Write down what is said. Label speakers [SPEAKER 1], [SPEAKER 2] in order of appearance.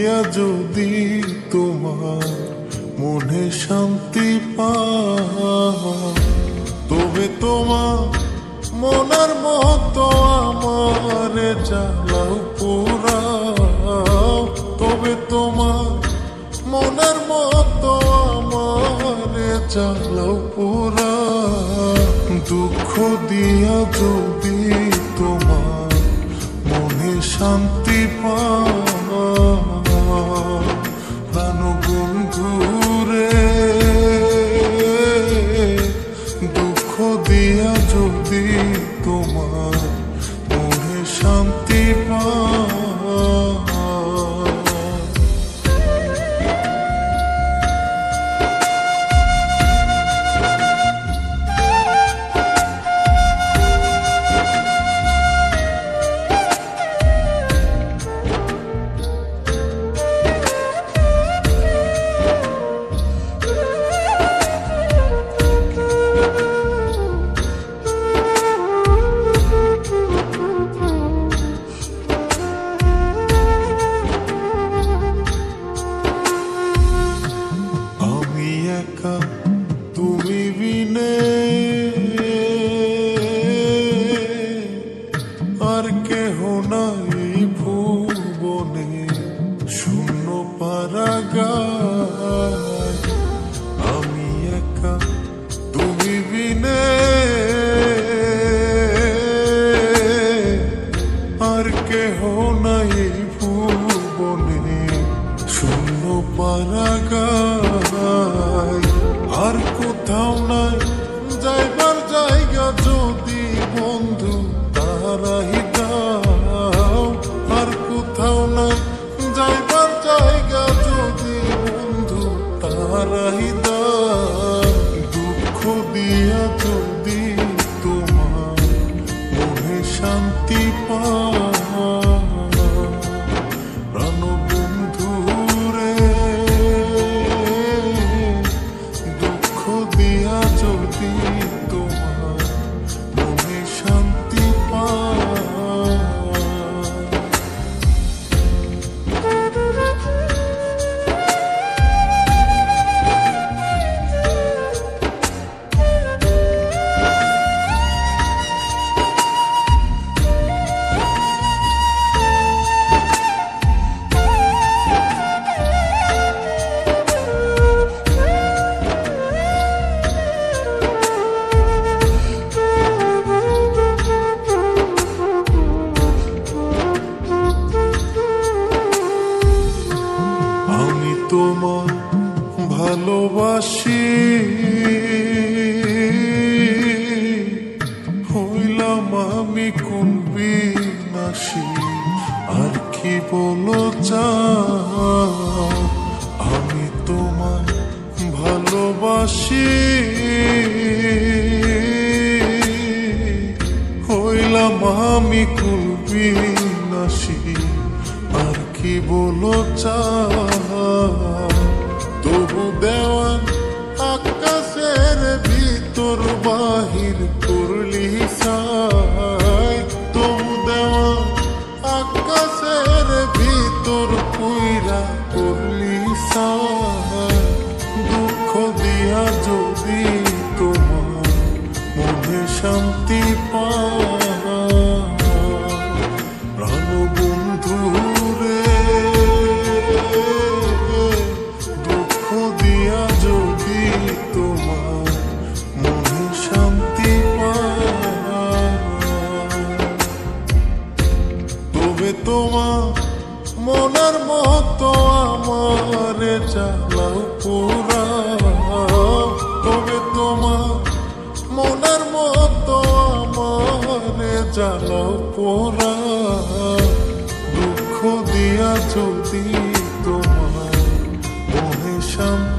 [SPEAKER 1] দিয়া যদি তোমার মনে শান্তি পাও, তবে তোমার মনের মতো আমারে জ্বালাও পোড়াও, তবে তোমার মনের মতো আমারে জ্বালাও পোড়াও। দুঃখ দিয়া যদি তোমার মনে শান্তি পাও, প্রাণ বন্ধুরে দুঃখ দিয়া যদি তোমার মনে শান্তি পাও। তুমি বিনে আর কেহ নাই ভুবনে, শূন্য পারাগার। আমি একা তুমি বিনে আর কেহ নাই ভুবনে, শূন্য পারাগার। আর কোথাও নাই যাইবার জায়গা যদি বন্ধু তারাই দাও, আর কোথাও নাই যাইবার জায়গা যদি বন্ধু তারাই দাও। দুঃখ দিয়া যদি তোমার মনে শান্তি পাও, প্রাণ বন্ধুরে দুঃখ দিয়া যদি তোমার মনে শান্তি পাও। তোমার ভালোবাসি হইলাম আমি কোন বিনাশী, আর কি বলো চাও। আমি তোমার ভালোবাসি হইলাম আমি কোন বিনাশী, আর কি বলো চাও। তবু দেওয়ান আকাশের ভিতর বাহির করলি সাই, তবু দেওয়ান আকাশের ভিতর কইরা করলি সাই। দুঃখ দিয়া যদি তোমার মনে শান্তি পাও, প্রাণ বন্ধুরে দুঃখ দিয়া যদি তোমার মনে শান্তি পাও, তবে তোমার মনের মতো আমারে জ্বালাও পোড়াও, তবে তোমার মনের মতো আমারে জ্বালাও পোড়াও। দুঃখ দিয়া যদি তোমার মনে শান্তি